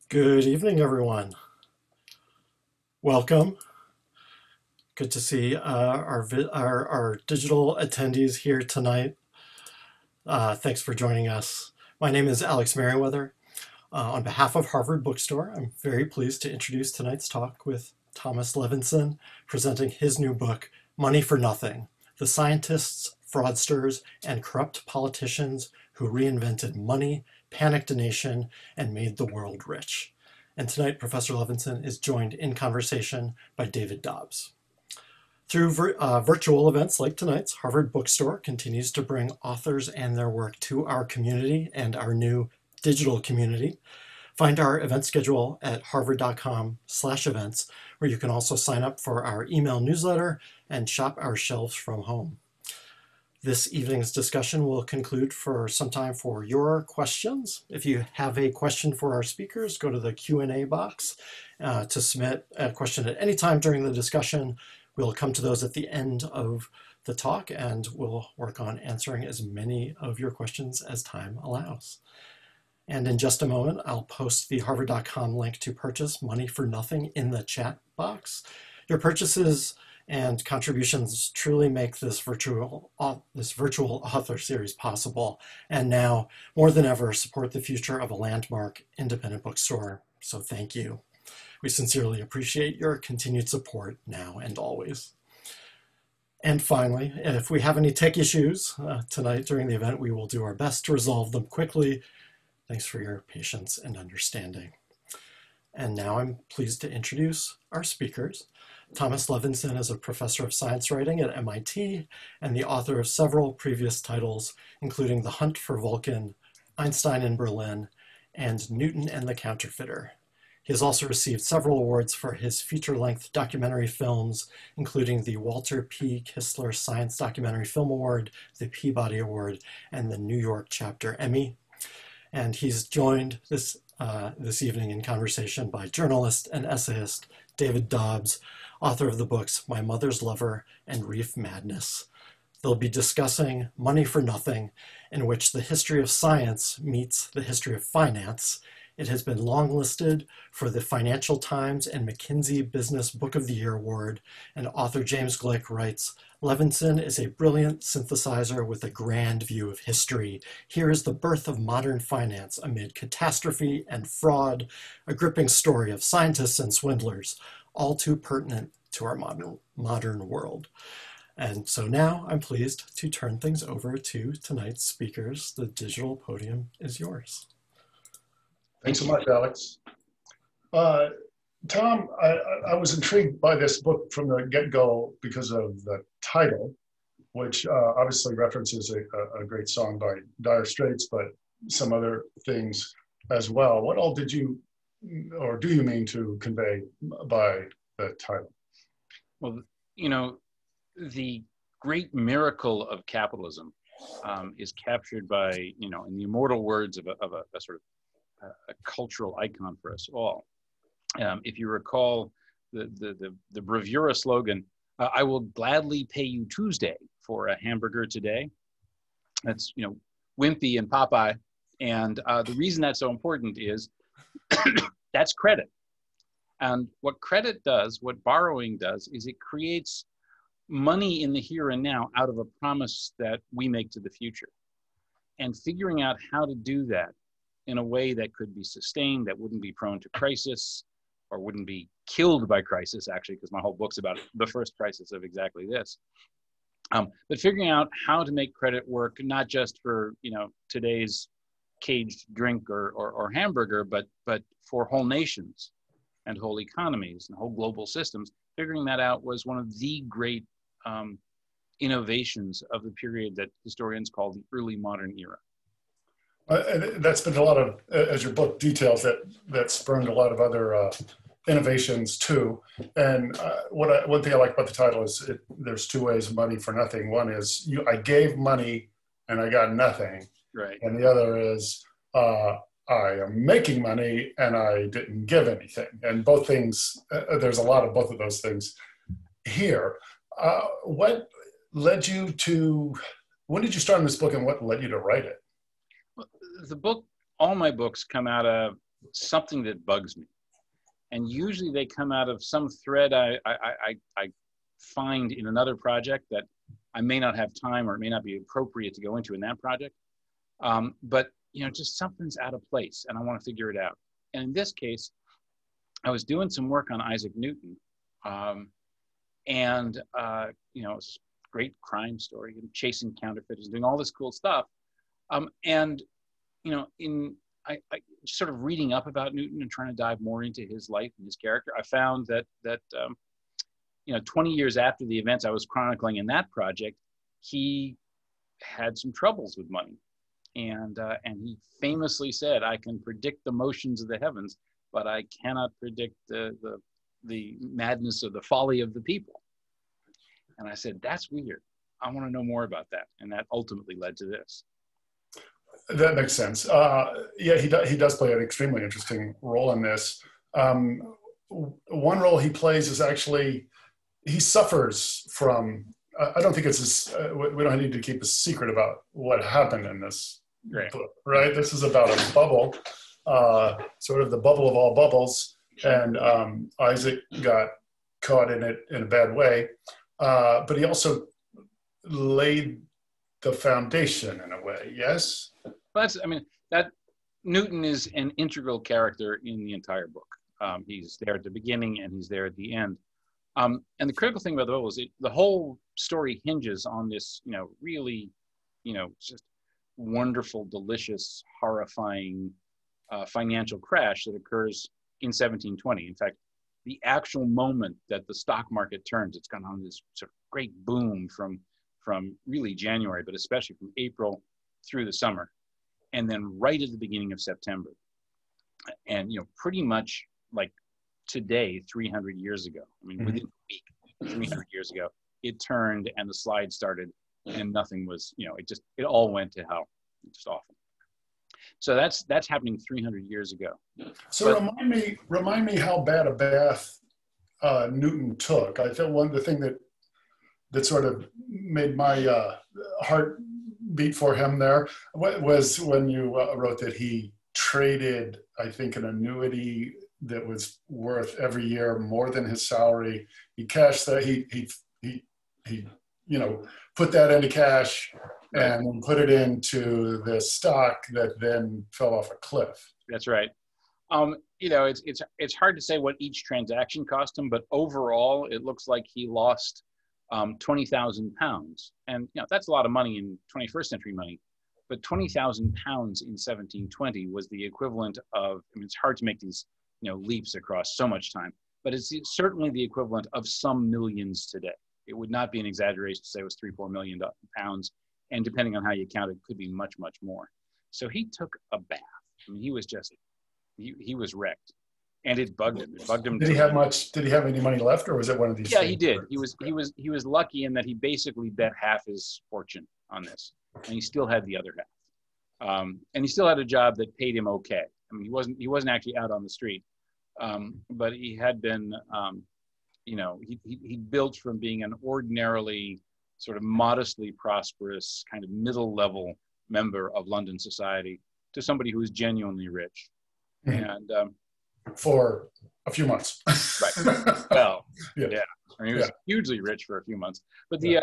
Good evening, everyone. Welcome. Good to see our digital attendees here tonight. Thanks for joining us. My name is Alex Merriweather. On behalf of Harvard Bookstore, I'm very pleased to introduce tonight's talk with Thomas Levenson, presenting his new book, Money for Nothing: The Scientists, Fraudsters, and Corrupt Politicians Who Reinvented Money, Panicked a Nation, and Made the World Rich. And tonight, Professor Levenson is joined in conversation by David Dobbs. Through virtual events like tonight's, Harvard Bookstore continues to bring authors and their work to our community and our new digital community. Find our event schedule at harvard.com/events, where you can also sign up for our email newsletter and shop our shelves from home. This evening's discussion will conclude for some time for your questions. If you have a question for our speakers, go to the Q&A box to submit a question at any time during the discussion. We'll come to those at the end of the talk, and we'll work on answering as many of your questions as time allows. And in just a moment, I'll post the harvard.com link to purchase Money for Nothing in the chat box. Your purchases and contributions truly make this virtual author series possible, and now, more than ever, support the future of a landmark independent bookstore. So thank you. We sincerely appreciate your continued support now and always. And finally, if we have any tech issues tonight during the event, we will do our best to resolve them quickly. Thanks for your patience and understanding. And now I'm pleased to introduce our speakers. Thomas Levenson is a professor of science writing at MIT and the author of several previous titles, including The Hunt for Vulcan, Einstein in Berlin, and Newton and the Counterfeiter. He has also received several awards for his feature-length documentary films, including the Walter P. Kistler Science Documentary Film Award, the Peabody Award, and the New York Chapter Emmy. And he's joined this evening in conversation by journalist and essayist David Dobbs, author of the books My Mother's Lover and Reef Madness. They'll be discussing Money for Nothing, in which the history of science meets the history of finance. It has been longlisted for the Financial Times and McKinsey Business Book of the Year Award, and author James Glick writes, Levenson is a brilliant synthesizer with a grand view of history. Here is the birth of modern finance amid catastrophe and fraud, a gripping story of scientists and swindlers, all too pertinent to our modern world. And so now I'm pleased to turn things over to tonight's speakers. The digital podium is yours. Thanks so much, Alex. Tom, I was intrigued by this book from the get-go because of the title, which obviously references a great song by Dire Straits, but some other things as well. What all did you, or do you mean to convey by the title? Well, you know, the great miracle of capitalism is captured by, you know, in the immortal words of a sort of a cultural icon for us all. If you recall the bravura slogan, I will gladly pay you Tuesday for a hamburger today. That's, you know, Wimpy and Popeye. And the reason that's so important is that's credit. And what credit does, what borrowing does, is it creates money in the here and now out of a promise that we make to the future. And figuring out how to do that in a way that could be sustained, that wouldn't be prone to crisis, or wouldn't be killed by crisis, actually, because my whole book's about the first crisis of exactly this. But figuring out how to make credit work, not just for, you know, today's caged drink or hamburger, but for whole nations and whole economies and whole global systems. Figuring that out was one of the great innovations of the period that historians call the early modern era. And that's been a lot of, as your book details, that spurned a lot of other innovations too. And one thing I like about the title is there's two ways of money for nothing. One is I gave money and I got nothing. Right. And the other is I am making money and I didn't give anything. And both things, there's a lot of both of those things here. What led you to, when did you start on this book and what led you to write it? The book, all my books come out of something that bugs me. And usually they come out of some thread I find in another project that I may not have time or it may not be appropriate to go into in that project. But, you know, just something's out of place and I want to figure it out. And in this case, I was doing some work on Isaac Newton. You know, it's a great crime story and chasing counterfeiters, doing all this cool stuff. And, you know, I sort of reading up about Newton and trying to dive more into his life and his character, I found that you know, 20 years after the events I was chronicling in that project, he had some troubles with money. And he famously said, I can predict the motions of the heavens, but I cannot predict the madness or the folly of the people. And I said, that's weird. I want to know more about that. And that ultimately led to this. That makes sense. Yeah, he does play an extremely interesting role in this. One role he plays is actually, he suffers from, I don't think it's, we don't need to keep a secret about what happened in this book, right? This is about a bubble, sort of the bubble of all bubbles. And Isaac got caught in it in a bad way. But he also laid the foundation in a way, yes? That's, I mean, that Newton is an integral character in the entire book. He's there at the beginning and he's there at the end. And the critical thing about the book is the whole story hinges on this, you know, really, you know, just wonderful, delicious, horrifying financial crash that occurs in 1720. In fact, the actual moment that the stock market turns, it's gone on this sort of great boom from really January, but especially from April through the summer, and then right at the beginning of September. And, you know, pretty much like today, 300 years ago, I mean, within a week, 300 years ago, it turned and the slide started and nothing was, you know, it all went to hell. It's just awful. So that's happening 300 years ago. So remind me how bad a bath Newton took. I feel the thing that sort of made my heart beat for him there was when you wrote that he traded, I think, an annuity that was worth every year more than his salary. He cashed that, he you know, put that into cash and then put it into the stock that then fell off a cliff. That's right. You know, it's hard to say what each transaction cost him, but overall, it looks like he lost 20,000 pounds. And, you know, that's a lot of money in 21st century money, but 20,000 pounds in 1720 was the equivalent of, I mean, it's hard to make these, you know, leaps across so much time, but it's certainly the equivalent of some millions today. It would not be an exaggeration to say it was 3-4 million pounds. And depending on how you count it, could be much, much more. So he took a bath. I mean, he was just, he was wrecked. And it bugged him. It bugged him. Did he have any money left, or was it one of these? Yeah, he did. He was lucky in that he basically bet half his fortune on this, and he still had the other half. And he still had a job that paid him okay. I mean, he wasn't actually out on the street, but he had been, you know, he built from being an ordinarily sort of modestly prosperous kind of middle-level member of London society to somebody who is genuinely rich. And for a few months. Right. Well, yeah. I mean, he was hugely rich for a few months. But the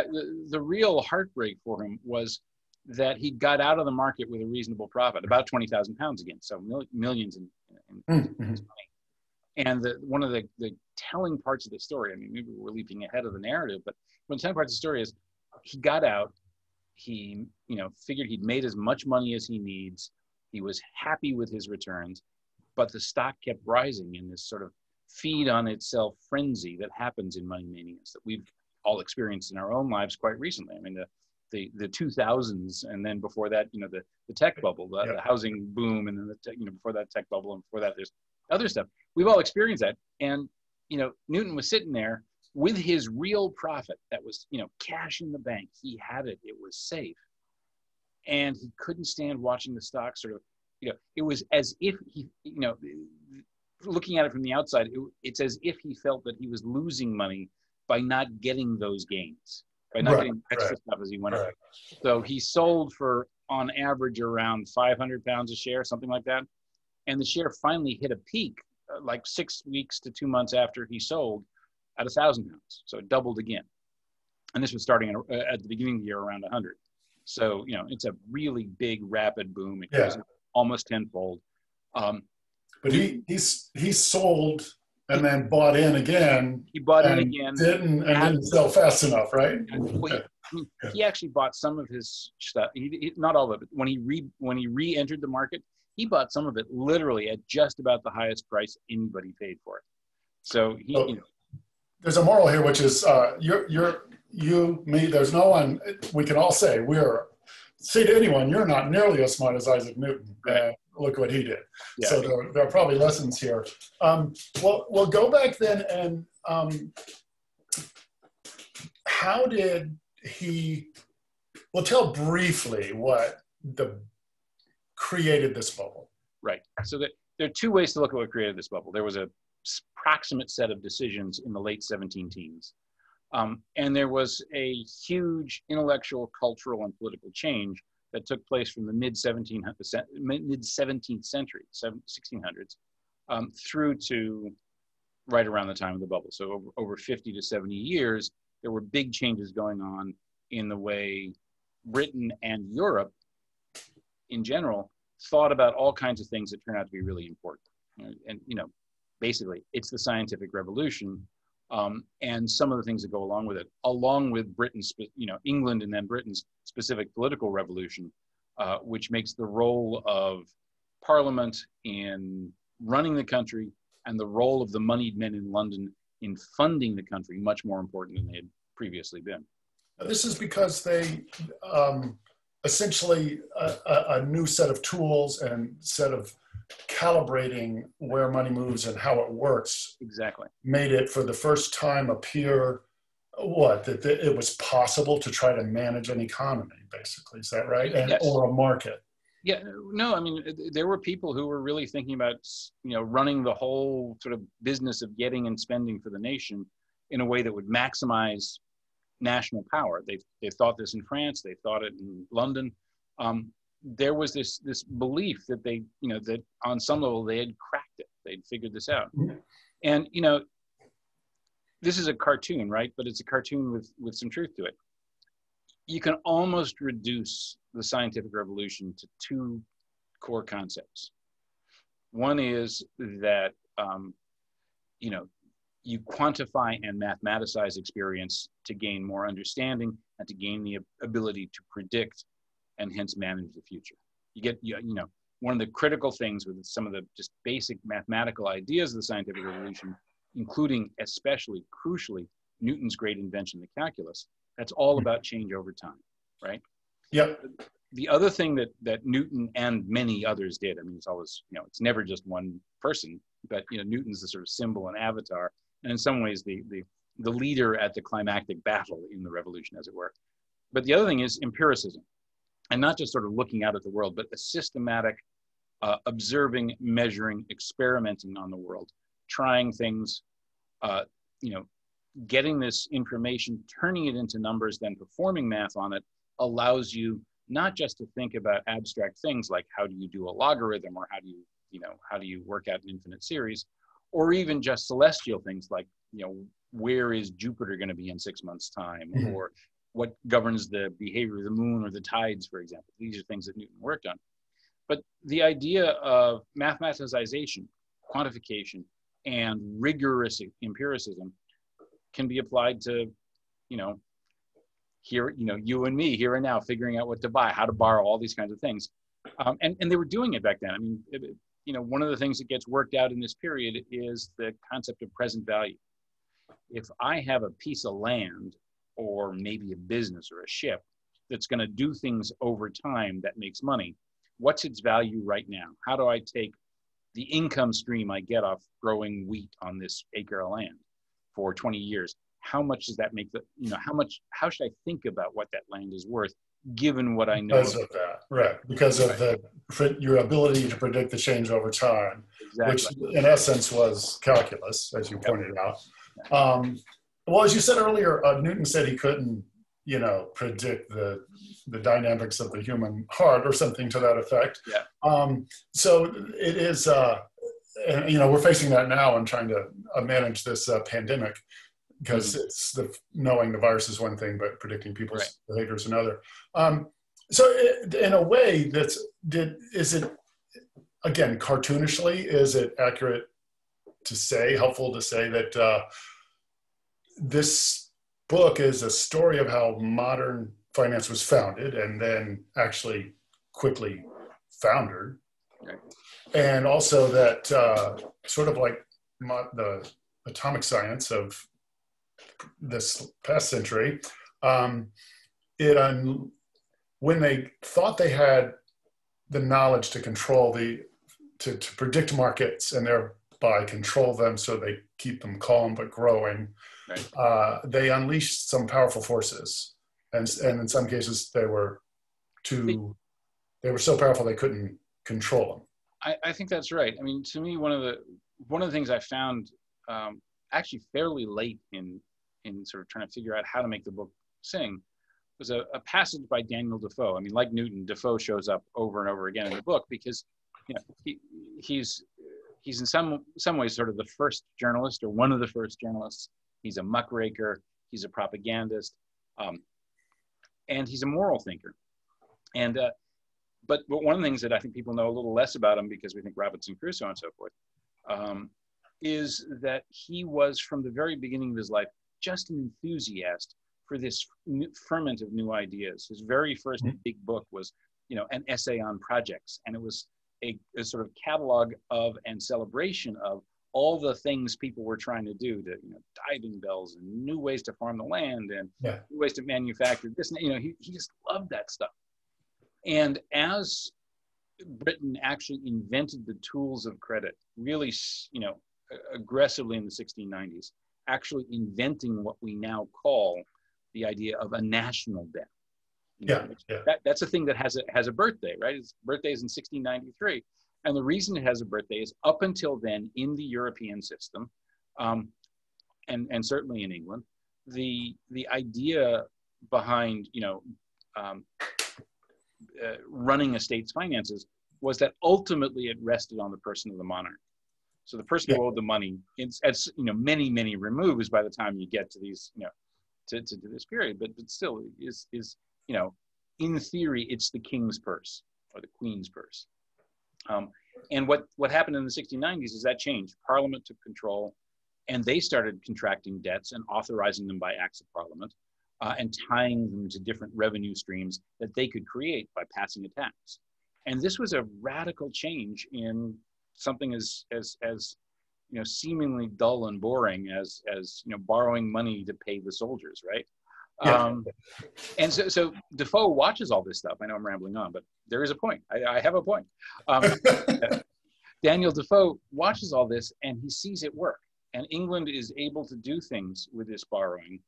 real heartbreak for him was that he got out of the market with a reasonable profit, about 20,000 pounds again, so millions in money. And one of the telling parts of the story, I mean, maybe we're leaping ahead of the narrative, but one of the telling parts of the story is he got out, he, you know, figured he'd made as much money as he needs, he was happy with his returns, but the stock kept rising in this sort of feed on itself frenzy that happens in money manias that we've all experienced in our own lives quite recently. I mean, the 2000s, and then before that, you know, the tech bubble, the housing boom, and then you know, before that tech bubble, and before that there's other stuff. We've all experienced that. And, you know, Newton was sitting there with his real profit that was, you know, cash in the bank. He had it. It was safe. And he couldn't stand watching the stock sort of, you know, it was as if he, you know, looking at it from the outside, it's as if he felt that he was losing money by not getting those gains, by not getting extra stuff as he went up. So he sold for, on average, around 500 pounds a share, something like that. And the share finally hit a peak like 6 weeks to 2 months after he sold at £1,000. So it doubled again. And this was starting at the beginning of the year around 100. So, it's a really big, rapid boom. It goes almost tenfold. But he sold and then bought in again. He bought in again. Didn't sell fast enough, right? Well, he actually bought some of his stuff. Not all of it. But when he re-entered the market, he bought some of it literally at just about the highest price anybody paid for it. So there's a moral here, which is you, me, there's no one, we can all say to anyone, you're not nearly as smart as Isaac Newton. Right. Look what he did. Yeah. So there are probably lessons here. We'll go back then and how did tell briefly what created this bubble. Right. So there are two ways to look at what created this bubble. There was a proximate set of decisions in the late 17 teens. And there was a huge intellectual, cultural, and political change that took place from the mid-17th century, 1600s, through to right around the time of the bubble. So over 50 to 70 years, there were big changes going on in the way Britain and Europe in general thought about all kinds of things that turn out to be really important. And basically, it's the scientific revolution. And some of the things that go along with it, along with Britain's, England and then Britain's specific political revolution, which makes the role of Parliament in running the country and the role of the moneyed men in London in funding the country much more important than they had previously been. This is because they essentially a new set of tools and set of calibrating where money moves and how it works exactly made it for the first time appear that it was possible to try to manage an economy, basically. Is that right? Yes. Or a market. Yeah, no, I mean, there were people who were really thinking about, running the whole sort of business of getting and spending for the nation in a way that would maximize national power. They thought this in France, they thought it in London. There was this belief that that on some level they had cracked it. They'd figured this out. And, this is a cartoon, right? But it's a cartoon with some truth to it. You can almost reduce the scientific revolution to two core concepts. One is that, you quantify and mathematicize experience to gain more understanding and to gain the ability to predict and hence manage the future. You get, one of the critical things with some of the just basic mathematical ideas of the scientific revolution, including especially crucially Newton's great invention, the calculus, that's all about change over time, right? Yep. The other thing that Newton and many others did, I mean, it's always, it's never just one person, but, Newton's the sort of symbol and avatar, and in some ways the leader at the climactic battle in the revolution, as it were. But the other thing is empiricism. And not just sort of looking out at the world, but a systematic observing, measuring, experimenting on the world, trying things, getting this information, turning it into numbers, then performing math on it allows you not just to think about abstract things like how do you do a logarithm or how do you work out an infinite series, or even just celestial things like, where is Jupiter going to be in 6 months' time, or what governs the behavior of the moon or the tides, for example. These are things that Newton worked on. But the idea of mathematicization, quantification, and rigorous empiricism can be applied to, here, you and me here and now, figuring out what to buy, how to borrow, all these kinds of things. And they were doing it back then. I mean, one of the things that gets worked out in this period is the concept of present value. If I have a piece of land or maybe a business or a ship that's going to do things over time that makes money, what's its value right now? How do I take the income stream I get off growing wheat on this acre of land for 20 years? How much does that make how should I think about what that land is worth given what I know? Because of that, right. Because of your ability to predict the change over time, exactly. Which in essence was calculus, as you pointed out. Well, as you said earlier, Newton said he couldn't you know, predict the dynamics of the human heart or something to that effect. Yeah. So it is, and, you know, we're facing that now and trying to manage this pandemic, because it's knowing the virus is one thing, but predicting people's behavior is another. So in a way, is it, again, cartoonishly, is it accurate to say, helpful to say that this book is a story of how modern finance was founded and then actually quickly foundered? Right. And also that sort of like the atomic science of this past century, when they thought they had the knowledge to control to predict markets and thereby control them so they keep them calm but growing, they unleashed some powerful forces. And in some cases they were so powerful they couldn't control them. I think that's right. I mean, to me, one of the things I found actually fairly late in sort of trying to figure out how to make the book sing was a passage by Daniel Defoe. I mean, like Newton, Defoe shows up over and over again in the book because, you know, he's in some ways sort of the first journalist, or one of the first journalists. He's a muckraker. He's a propagandist, and he's a moral thinker. And but one of the things that I think people know a little less about him, because we think Robinson Crusoe and so forth, is that he was, from the very beginning of his life, just an enthusiast for this ferment of new ideas. His very first big book was, you know, an essay on projects, and it was a sort of catalog of and celebration of all the things people were trying to do, to, you know, diving bells and new ways to farm the land and new ways to manufacture this. You know, he just loved that stuff. And as Britain actually invented the tools of credit, really, you know, aggressively in the 1690s, actually inventing what we now call the idea of a national debt. You know, that's a thing that has a birthday, right? Its birthday is in 1693. And the reason it has a birthday is, up until then, in the European system, and certainly in England, the idea behind, you know, running a state's finances was that ultimately it rested on the person of the monarch. So the person who owed the money, it's you know, many removes by the time you get to these, you know, to this period, but still is you know, in theory, it's the king's purse or the queen's purse. And what happened in the 1690s is that changed. Parliament took control, and they started contracting debts and authorizing them by acts of Parliament, and tying them to different revenue streams that they could create by passing a tax. And this was a radical change in something as you know, seemingly dull and boring as you know, borrowing money to pay the soldiers, right? And so Defoe watches all this stuff. I know I'm rambling on, but there is a point. I have a point. Daniel Defoe watches all this and he sees it work. And England is able to do things with this borrowing,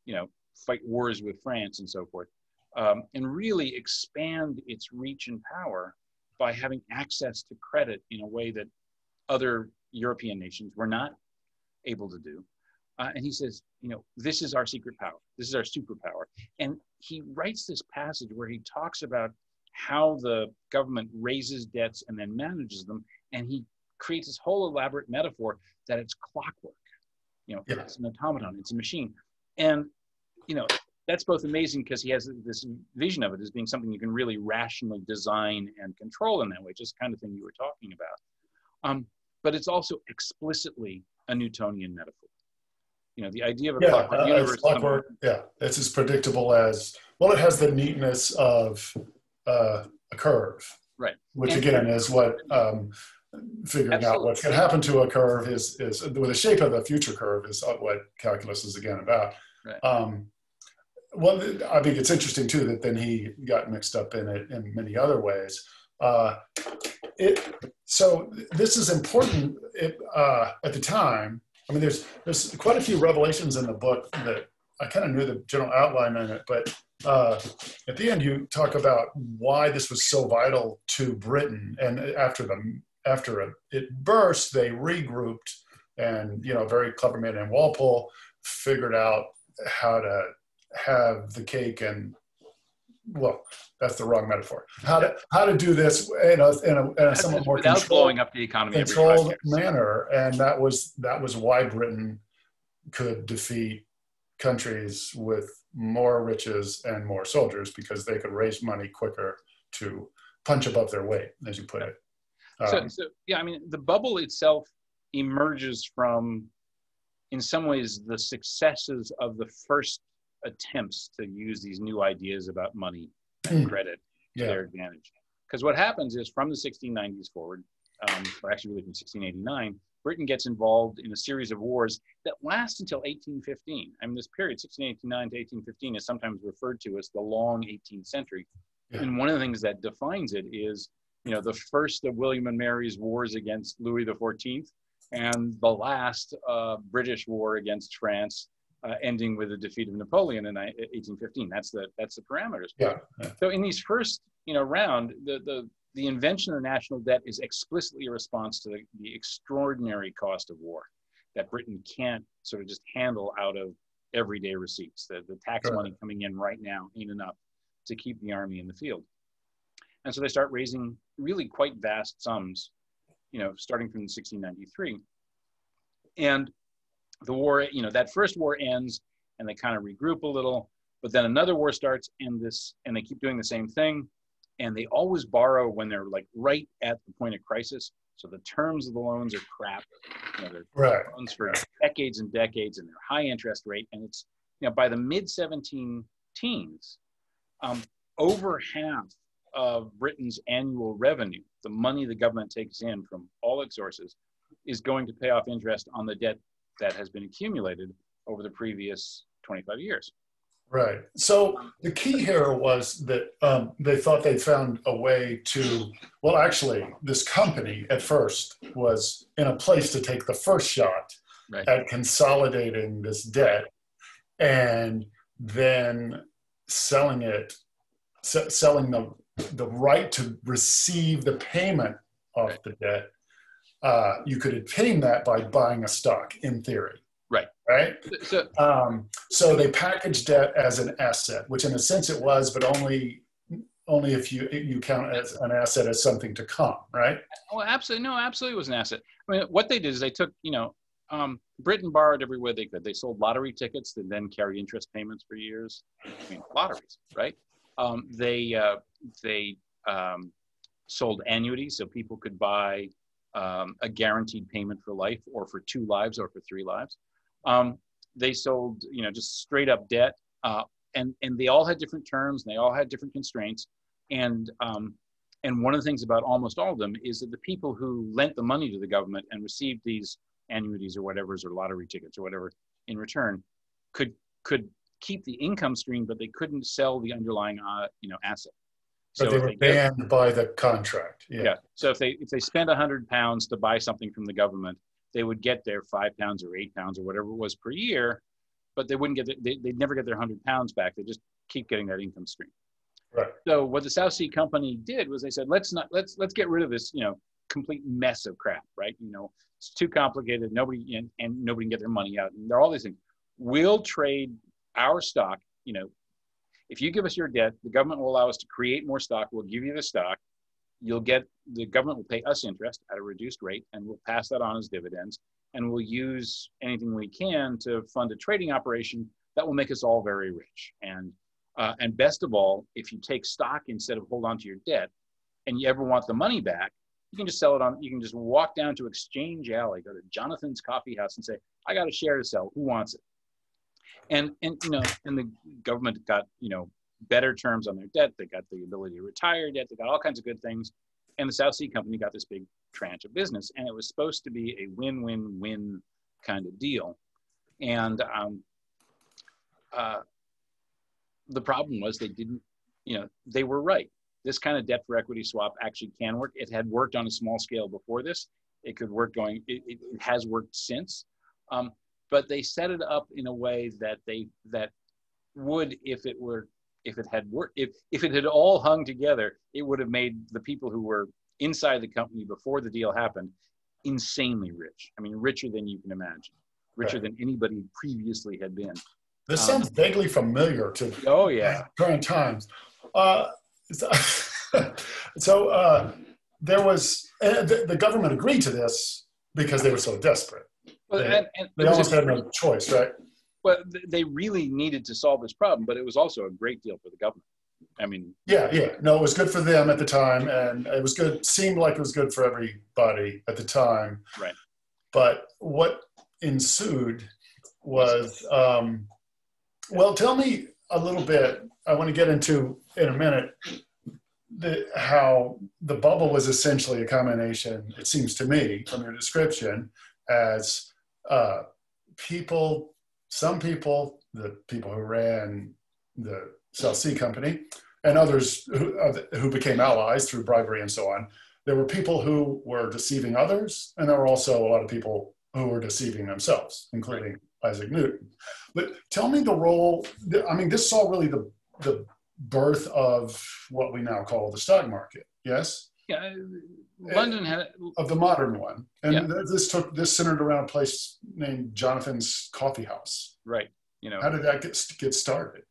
you know, fight wars with France and so forth, and really expand its reach and power by having access to credit in a way that other European nations were not able to do. And he says, you know, this is our secret power. This is our superpower. And he writes this passage where he talks about how the government raises debts and then manages them. And he creates this whole elaborate metaphor that it's clockwork. You know, it's an automaton, it's a machine. And, you know, that's both amazing because he has this vision of it as being something you can really rationally design and control in that way, just the kind of thing you were talking about. But it's also explicitly a Newtonian metaphor. You know, the idea of a clockwork universe. It's as predictable as, well, it has the neatness of a curve. Right. Which again is what figuring out what's going to happen to a curve is with the shape of the future curve is what calculus is again about. Right. Well, I think it's interesting too that then he got mixed up in it in many other ways. So this is important at the time. I mean, there's quite a few revelations in the book that I kind of knew the general outline in it, but at the end you talk about why this was so vital to Britain. And after it burst, they regrouped, and, you know, a very clever man named Walpole figured out how have the cake and, well, that's the wrong metaphor. How to do this in a somewhat more without blowing up the economy controlled every 5 years. manner, and that was why Britain could defeat countries with more riches and more soldiers, because they could raise money quicker to punch above their weight, as you put it. So yeah, I mean, the bubble itself emerges from, in some ways, the successes of the first attempts to use these new ideas about money and credit to their advantage. Because what happens is, from the 1690s forward, or actually really from 1689, Britain gets involved in a series of wars that last until 1815. I mean, this period, 1689 to 1815, is sometimes referred to as the long 18th century. Yeah. And one of the things that defines it is, you know, the first of William and Mary's wars against Louis XIV, and the last British war against France, ending with the defeat of Napoleon in 1815. That's the parameters. Yeah. So in these first, you know, round, the invention of the national debt is explicitly a response to the extraordinary cost of war that Britain can't sort of just handle out of everyday receipts. The tax money coming in right now ain't enough to keep the army in the field. And so they start raising really quite vast sums, you know, starting from 1693. And the war, you know, that first war ends and they kind of regroup a little, but then another war starts, and they keep doing the same thing. And they always borrow when they're like right at the point of crisis. So the terms of the loans are crap. You know, they're loans for decades and decades, and they're high interest rate. And it's, you know, by the mid 17 teens, over half of Britain's annual revenue, the money the government takes in from all its sources, is going to pay off interest on the debt that has been accumulated over the previous 25 years. Right. So the key here was that they thought they found a way to, well, actually, this company at first was in a place to take the first shot at consolidating this debt, and then selling the right to receive the payment of the debt. You could obtain that by buying a stock, in theory. Right. So they packaged debt as an asset, which in a sense it was, but only if you count as an asset as something to come, right? Oh, absolutely. No, absolutely it was an asset. I mean, what they did is they took, you know, Britain borrowed everywhere they could. They sold lottery tickets that then carried interest payments for years. I mean, lotteries, right? They sold annuities, so people could buy a guaranteed payment for life, or for 2 lives, or for 3 lives. They sold, you know, just straight up debt, and they all had different terms, and they all had different constraints. And one of the things about almost all of them is that the people who lent the money to the government and received these annuities or whatever's, or lottery tickets or whatever in return, could keep the income stream, but they couldn't sell the underlying you know, asset. But they were banned by the contract. Yeah. So if they spent £100 to buy something from the government, they would get their £5 or £8 or whatever it was per year, but they wouldn't get they'd never get their £100 back. They just keep getting that income stream. Right. So what the South Sea Company did was they said, let's get rid of this, you know, complete mess of crap, right? You know, it's too complicated. Nobody can get their money out, and there are all these things. We'll trade our stock. You know, if you give us your debt, the government will allow us to create more stock. We'll give you the stock. The government will pay us interest at a reduced rate, and we'll pass that on as dividends. And we'll use anything we can to fund a trading operation that will make us all very rich. And best of all, if you take stock instead of hold on to your debt, and you ever want the money back, you can just sell it on. You can just walk down to Exchange Alley, go to Jonathan's Coffee House, and say, "I got a share to sell. Who wants it?" And you know, and the government got, you know, better terms on their debt. They got the ability to retire debt. They got all kinds of good things. And the South Sea Company got this big tranche of business, and it was supposed to be a win-win-win kind of deal. And the problem was they didn't, you know, they were right. This kind of debt for equity swap actually can work. It had worked on a small scale before this. It could work it has worked since. But they set it up in a way that would, if it had all hung together, it would have made the people who were inside the company before the deal happened insanely rich. I mean, richer than you can imagine, richer than anybody previously had been. This sounds vaguely familiar to Oh yeah. current times. Uh, so there was, the government agreed to this because they were so desperate. Well, They almost had no choice, right? Well, they really needed to solve this problem, but it was also a great deal for the government. I mean, yeah. No, it was good for them at the time, and it was good. Seemed like it was good for everybody at the time. right. But what ensued was, well, tell me a little bit. I want to get into in a minute how the bubble was essentially a combination. It seems to me from your description as some people, the people who ran the South Sea Company, and others who became allies through bribery and so on. There were people who were deceiving others, and there were also a lot of people who were deceiving themselves, including Isaac Newton. But tell me the role, I mean, this saw really the birth of what we now call the stock market, yes? Yeah, London had of the modern one, and yeah. this centered around a place named Jonathan's Coffee House. Right. You know, how did that get started?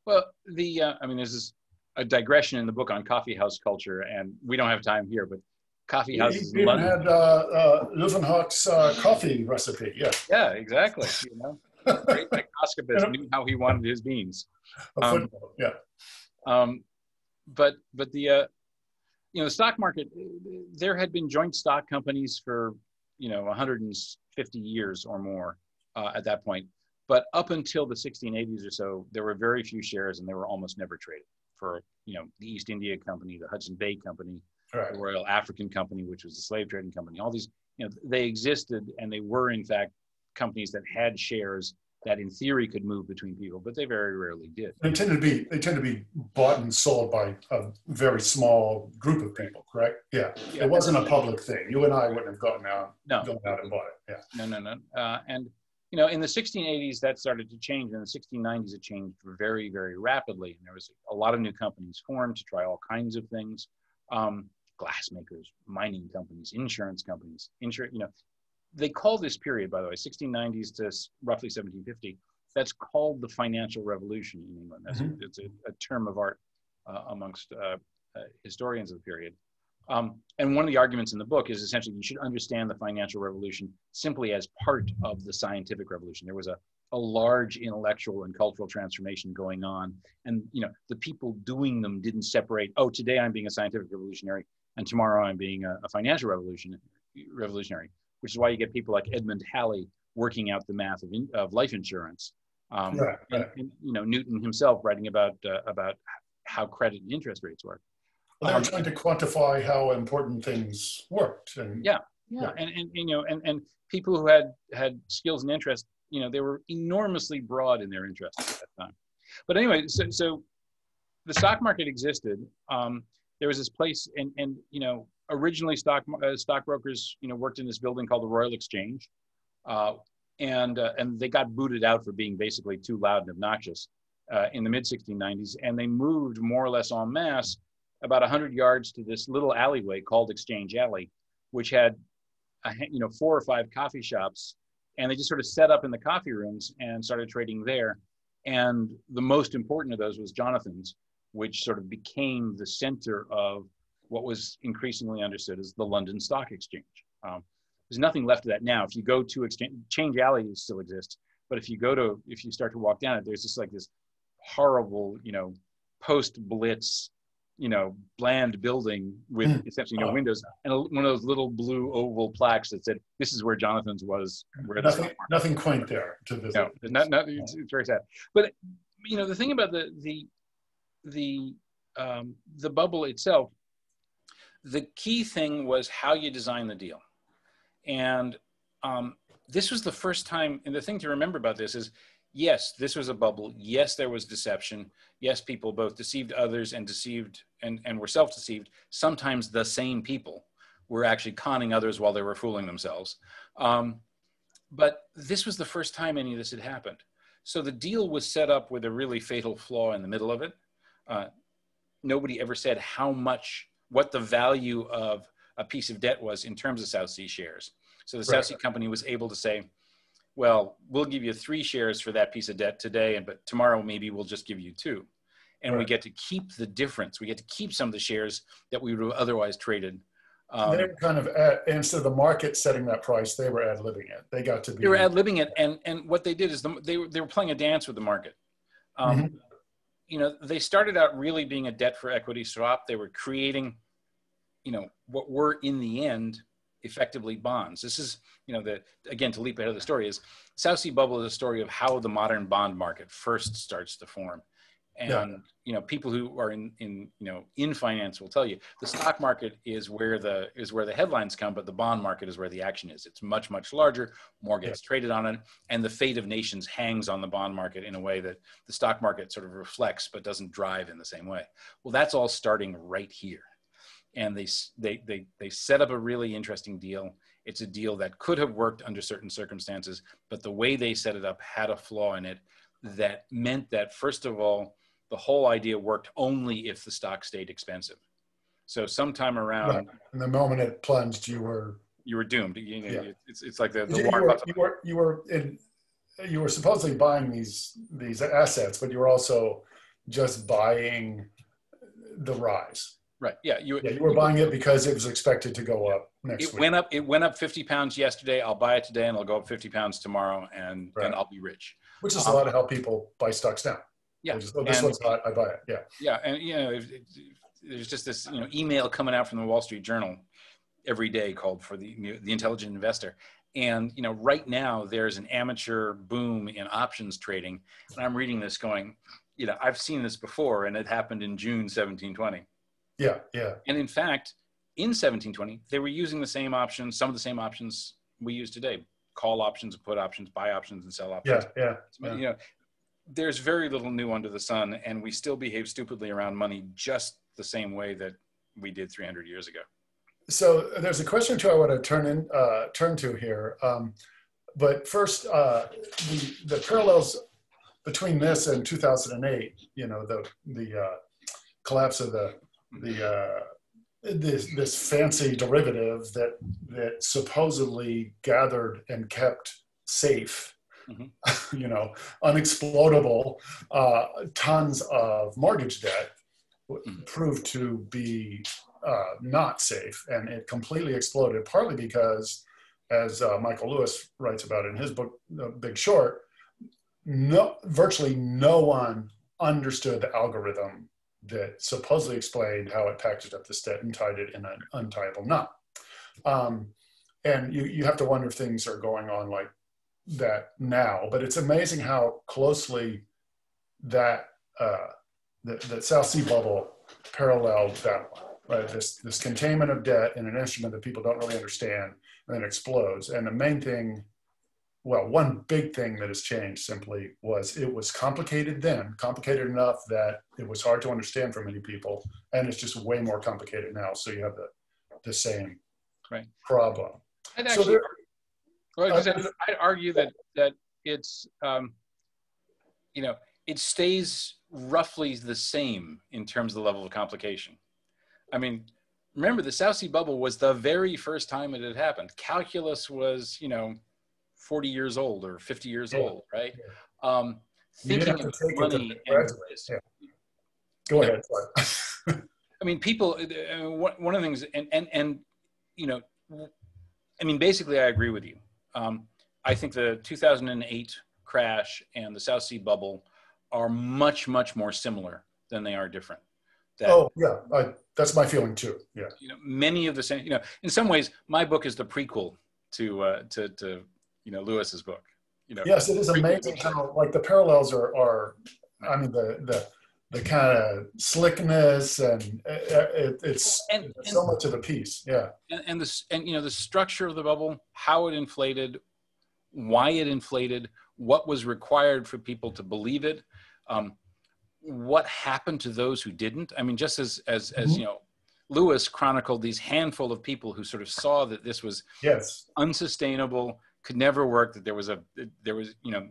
Well, I mean, there's a digression in the book on coffee house culture, and we don't have time here, but coffee houses in London. Even had Leeuwenhoek's coffee recipe. Yeah. Yeah, exactly. You know, great microscopist knew how he wanted his beans. Yeah. But the the stock market, there had been joint stock companies for 150 years or more at that point. But up until the 1680s or so, there were very few shares, and they were almost never traded. For the East India Company, the Hudson Bay Company, the Royal African Company, which was the slave trading company. All these, they existed, and they were in fact companies that had shares that in theory could move between people, but they very rarely did. They tend to be bought and sold by a very small group of people, correct? Yeah. It wasn't a public thing. You and I wouldn't have gone out and bought it. Yeah. No. And in the 1680s, that started to change. In the 1690s, it changed very, very rapidly. And there was a lot of new companies formed to try all kinds of things. Glass makers, mining companies, insurance companies, they call this period, by the way, 1690s to roughly 1750, that's called the financial revolution in England. It's a term of art amongst historians of the period. And one of the arguments in the book is essentially you should understand the financial revolution simply as part of the scientific revolution. There was a large intellectual and cultural transformation going on. And the people doing them didn't separate, oh, today I'm being a scientific revolutionary and tomorrow I'm being a financial revolutionary, which is why you get people like Edmund Halley working out the math of life insurance. And Newton himself writing about how credit and interest rates work. Well, they were trying to quantify how important things worked. And and people who had skills and interests, they were enormously broad in their interests at that time. But anyway, so the stock market existed. There was this place, and originally stockbrokers, worked in this building called the Royal Exchange, and they got booted out for being basically too loud and obnoxious in the mid 1690s, and they moved more or less en masse about 100 yards to this little alleyway called Exchange Alley, which had 4 or 5 coffee shops, and they just sort of set up in the coffee rooms and started trading there. And the most important of those was Jonathan's, which sort of became the center of what was increasingly understood as the London Stock Exchange. There's nothing left of that now. If you go to Exchange Alley, still exists, but if you start to walk down it, there's just like this horrible, post-Blitz, bland building with essentially no windows and one of those little blue oval plaques that said, "This is where Jonathan's was." Nothing quaint there to visit. No, it's very sad. But the thing about the bubble itself, the key thing was how you design the deal. And this was the first time, and the thing to remember about this is, yes, this was a bubble. Yes, there was deception. Yes, people both deceived others and deceived and were self-deceived. Sometimes the same people were actually conning others while they were fooling themselves. But this was the first time any of this had happened. So the deal was set up with a really fatal flaw in the middle of it. Nobody ever said what the value of a piece of debt was in terms of South Sea shares. So the South Sea Company was able to say, well, we'll give you 3 shares for that piece of debt today, but tomorrow maybe we'll just give you 2. And we get to keep the difference. We get to keep some of the shares that we would have otherwise traded. They were kind of instead of the market setting that price, they were ad-libbing it. They got to be. They were ad-libbing it, and what they did is they were playing a dance with the market. You know, they started out really being a debt for equity swap. They were creating, you know, what were in the end effectively bonds. This is, you know, again, to leap ahead of the story, is South Sea Bubble is a story of how the modern bond market first starts to form. And you know, people who are in finance will tell you the stock market is where the headlines come, but the bond market is where the action is. It's much, much larger, more gets traded on it, and the fate of nations hangs on the bond market in a way that the stock market sort of reflects but doesn't drive in the same way. Well, that's all starting right here. And they set up a really interesting deal. It's a deal that could have worked under certain circumstances, but the way they set it up had a flaw in it that meant that, first of all, the whole idea worked only if the stock stayed expensive. So sometime around, and the moment it plunged, you were doomed. You know, it's like the Warren Buffett. You were supposedly buying these assets, but you were also just buying the rise. Right. Yeah. You were buying it because it was expected to go up next week. It went up 50 pounds yesterday. I'll buy it today, and it'll go up 50 pounds tomorrow, and I'll be rich. Which is a lot of how people buy stocks now. Yeah. This one's hot, I buy it. Yeah. Yeah. And, you know, there's just this, you know, email coming out from the Wall Street Journal every day called for the intelligent investor. And, you know, right now there's an amateur boom in options trading. And I'm reading this going, you know, I've seen this before, and it happened in June 1720. Yeah. Yeah. And in fact, in 1720, they were using the same options, some of the same options we use today: call options, put options, buy options, and sell options. Yeah. You know, there's very little new under the sun, and we still behave stupidly around money just the same way that we did 300 years ago. So there's a question or two I want to turn to here. But first, the parallels between this and 2008, you know, the collapse of this fancy derivative that supposedly gathered and kept safe, you know, unexplodable tons of mortgage debt proved to be not safe, and it completely exploded, partly because, as Michael Lewis writes about in his book, The Big Short, virtually no one understood the algorithm that supposedly explained how it packaged up this debt and tied it in an untieable knot. And you have to wonder if things are going on like that now, but it's amazing how closely that South Sea Bubble paralleled that one, right? This containment of debt in an instrument that people don't really understand, and then explodes. And the main thing, well, one big thing that has changed simply was it was complicated then, complicated enough that it was hard to understand for many people, and it's just way more complicated now. So you have the same problem. I'd actually, I'd argue that it's, you know, it stays roughly the same in terms of the level of complication. I mean, remember, the South Sea Bubble was the very first time it had happened. Calculus was, you know, 40 years old or 50 years old, right? Thinking of money and Go ahead. I mean, people, one of the things, and you know, I mean, basically, I agree with you. I think the 2008 crash and the South Sea Bubble are much, much more similar than they are different. That's my feeling too. Yeah. You know, many of the same, you know, in some ways, my book is the prequel to you know, Lewis's book. You know, yes, it is amazing how, like, the parallels are I mean, the kind of slickness and it's so much of the piece. Yeah. And you know, the structure of the bubble, how it inflated, why it inflated, what was required for people to believe it, what happened to those who didn't. I mean, just as you know, Lewis chronicled these handful of people who sort of saw that this was unsustainable, could never work, that there was, you know,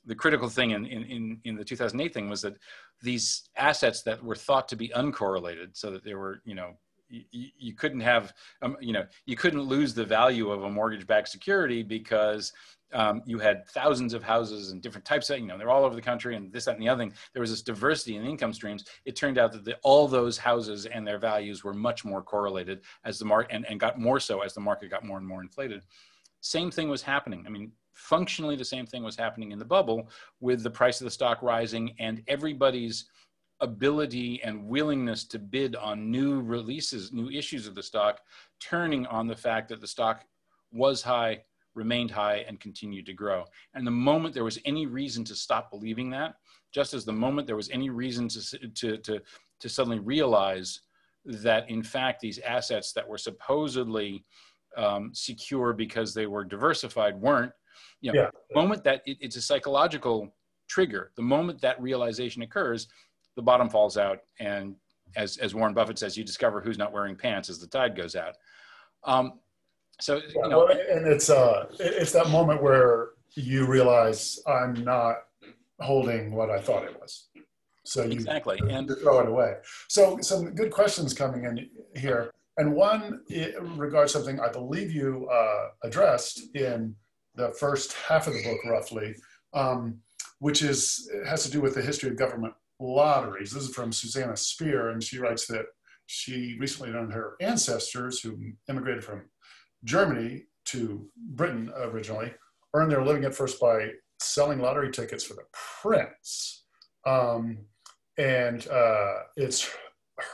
the critical thing in the 2008 thing was that these assets that were thought to be uncorrelated, so that there were, you know, you couldn't have, you know, you couldn't lose the value of a mortgage-backed security because You had thousands of houses and different types of, they're all over the country and this, that, and the other thing. There was this diversity in income streams. It turned out that all those houses and their values were much more correlated as the market, and got more so as the market got more and more inflated. Same thing was happening. I mean, functionally the same thing was happening in the bubble, with the price of the stock rising and everybody's ability and willingness to bid on new releases, new issues of the stock, turning on the fact that the stock was high, remained high, and continued to grow. And the moment there was any reason to stop believing that, just as the moment there was any reason to suddenly realize that in fact these assets that were supposedly secure because they were diversified weren't, the moment that it's a psychological trigger, the moment that realization occurs, the bottom falls out, and as Warren Buffett says, you discover who's not wearing pants as the tide goes out. So, well, and it's that moment where you realize I'm not holding what I thought it was. So you throw it away. So some good questions coming in here. And one regards something I believe you addressed in the first half of the book, roughly, which has to do with the history of government lotteries. This is from Susanna Spear, and she writes that she recently learned her ancestors, who immigrated from Germany to Britain originally, earned their living at first by selling lottery tickets for the prince. It's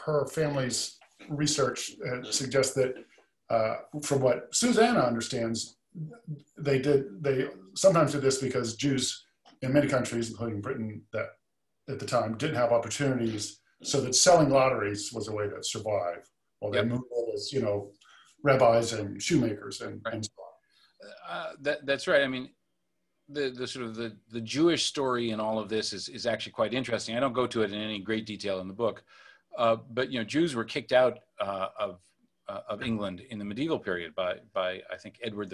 her family's research suggests that from what Susanna understands, they sometimes did this because Jews in many countries, including Britain, that at the time didn't have opportunities, so that selling lotteries was a way to survive. Well, they moved as, rabbis and shoemakers and so on. That's right. I mean, the sort of the Jewish story in all of this is actually quite interesting. I don't go to it in any great detail in the book, but Jews were kicked out of England in the medieval period by I think Edward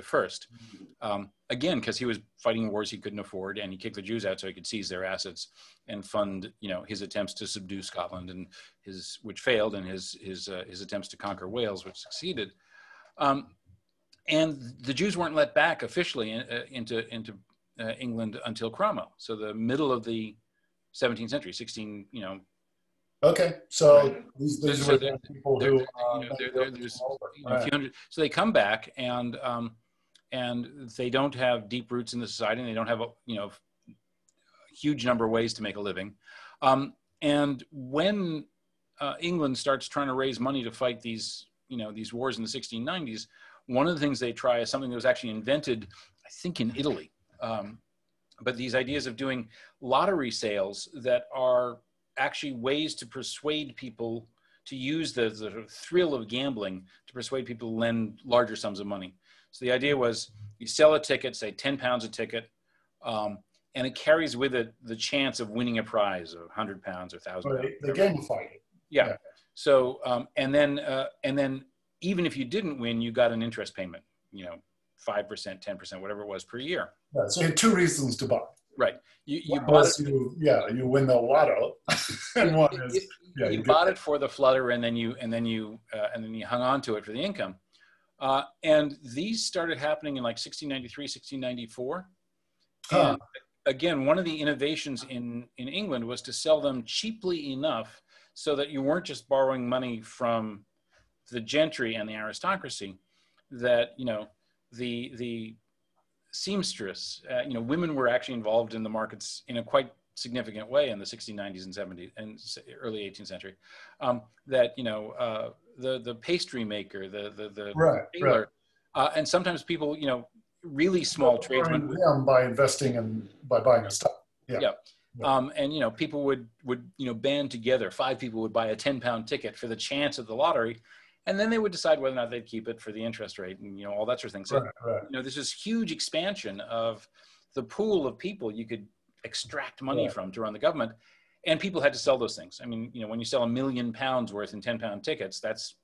I. Again, because he was fighting wars he couldn't afford, and he kicked the Jews out so he could seize their assets and fund his attempts to subdue Scotland, and which failed, and his attempts to conquer Wales, which succeeded. And the Jews weren't let back officially into England until Cromwell, so the middle of the 17th century, 16. Okay, so right. these were the people who there's a few hundred. So they come back, and they don't have deep roots in the society, and they don't have a huge number of ways to make a living. And when England starts trying to raise money to fight these wars in the 1690s, one of the things they try is something that was actually invented, I think, in Italy. But these ideas of doing lottery sales that are actually ways to persuade people to use the thrill of gambling to persuade people to lend larger sums of money. So the idea was you sell a ticket, say 10 pounds a ticket, and it carries with it the chance of winning a prize of 100 pounds or 1,000 pounds. They gamify it. Yeah. So, and then even if you didn't win, you got an interest payment, 5%, 10%, whatever it was per year. Yeah, so you had two reasons to buy. Right. You bought it. You win the lotto. And one is, you bought it for the flutter, and then you hung on to it for the income. And these started happening in like 1693, 1694. And again, one of the innovations in England was to sell them cheaply enough so that you weren't just borrowing money from the gentry and the aristocracy, that, the seamstress, women were actually involved in the markets in a quite significant way in the 1690s and 70s and early 18th century. The pastry maker, the tailor, and sometimes people, really small tradesmen by investing and by buying a stock. And people would band together. 5 people would buy a 10-pound ticket for the chance of the lottery, and then they would decide whether or not they'd keep it for the interest rate and all that sort of thing. So there's this huge expansion of the pool of people you could extract money from to run the government, and people had to sell those things. I mean, when you sell £1 million worth in 10-pound tickets, that's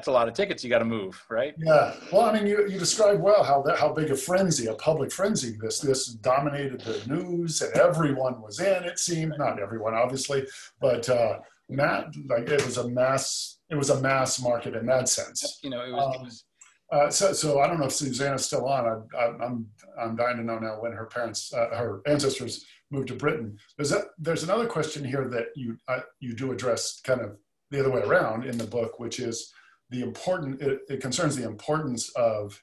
a lot of tickets you got to move, right? Yeah. Well, I mean, you described well how big a frenzy, a public frenzy, this dominated the news, and everyone was in. It seemed, not everyone, obviously, but it was a mass market in that sense. It was So I don't know if Susanna's still on. I'm dying to know now when her parents, her ancestors moved to Britain. There's another question here that you do address kind of the other way around in the book, which is it concerns the importance of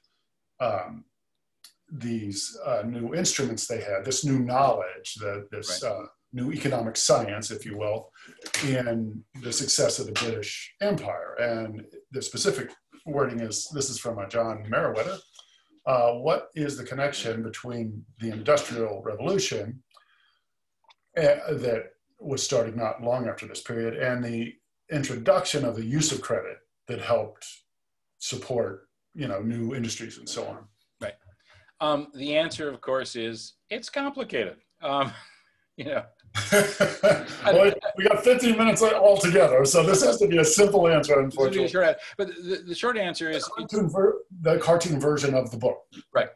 these new instruments they had, this new knowledge, this new economic science, if you will, in the success of the British Empire. And the specific wording is, this is from John Meriwether. What is the connection between the Industrial Revolution that was starting not long after this period and the introduction of the use of credit that helped support, new industries and so on? Right. The answer, of course, is it's complicated. Well, we got 15 minutes all together, so this has to be a simple answer, unfortunately. But the short answer is the cartoon version of the book. Right.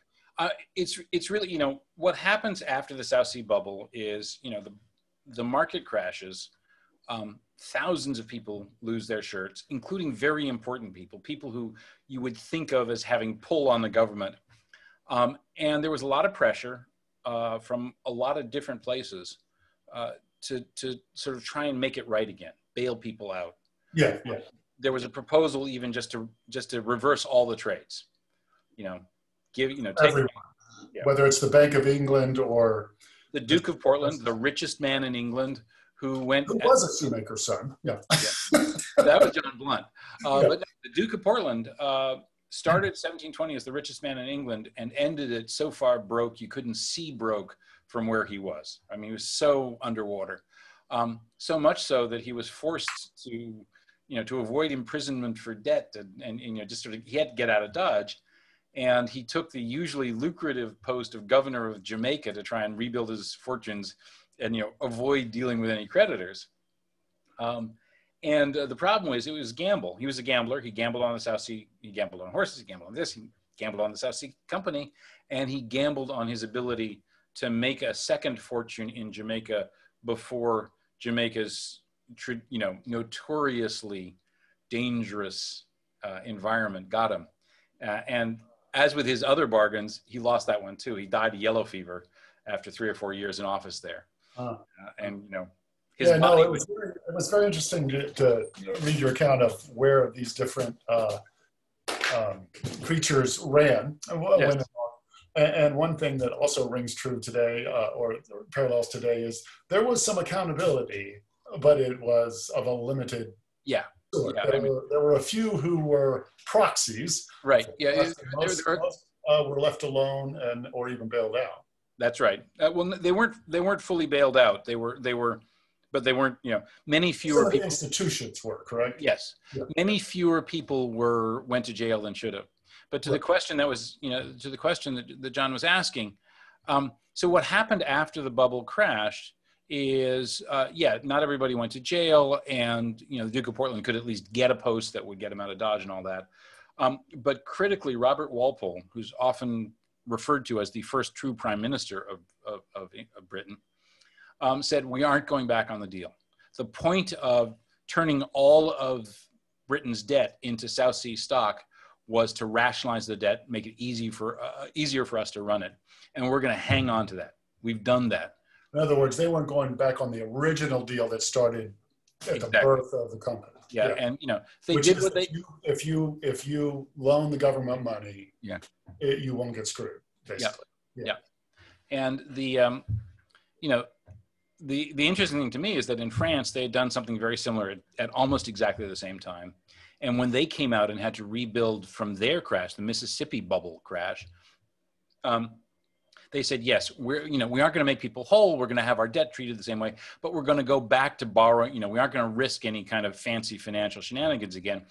It's really, what happens after the South Sea bubble is, the market crashes. Thousands of people lose their shirts, including very important people who you would think of as having pull on the government. And there was a lot of pressure from a lot of different places to sort of try and make it right again, bail people out. Yeah. There was a proposal even just to reverse all the trades, take everyone, whether it's the Bank of England or the Duke of Portland, the richest man in England, who was a shoemaker's son. Yeah. That was John Blunt. But the Duke of Portland started 1720 as the richest man in England and ended it so far broke you couldn't see broke from where he was. I mean, he was so underwater, so much so that he was forced to, to avoid imprisonment for debt, and just sort of, he had to get out of Dodge, and he took the usually lucrative post of governor of Jamaica to try and rebuild his fortunes, and avoid dealing with any creditors. And the problem was, it was gamble. He was a gambler. He gambled on the South Sea. He gambled on horses. He gambled on this. He gambled on the South Sea Company, and he gambled on his ability to make a second fortune in Jamaica before Jamaica's, notoriously dangerous environment got him. And as with his other bargains, he lost that one too. He died of yellow fever after 3 or 4 years in office there. It was very interesting to read your account of where these different creatures ran. Yes. And one thing that also rings true today, or parallels today, is there was some accountability, but it was of a limited sort. There were a few who were proxies. Right. Most were left alone or even bailed out. That's right. Well, they weren't fully bailed out. They were, but they weren't. Many fewer people. Institutions were, correct. Yes. Yeah. Many fewer people went to jail than should have. But to the question that was, to the question that John was asking, so what happened after the bubble crashed is, not everybody went to jail, and the Duke of Portland could at least get a post that would get him out of Dodge and all that. But critically, Robert Walpole, who's often referred to as the first true prime minister of Britain, said, we aren't going back on the deal. The point of turning all of Britain's debt into South Sea stock was to rationalize the debt, make it easier for us to run it. And we're going to hang on to that. We've done that. In other words, they weren't going back on the original deal that started at the birth of the company. Yeah. And they did what they. If you loan the government money, you won't get screwed. Basically. Yeah. And the the interesting thing to me is that in France they had done something very similar at almost exactly the same time. And when they came out and had to rebuild from their crash, the Mississippi bubble crash, they said, yes, we aren't going to make people whole. We're going to have our debt treated the same way, but we're going to go back to borrowing. We aren't going to risk any kind of fancy financial shenanigans again.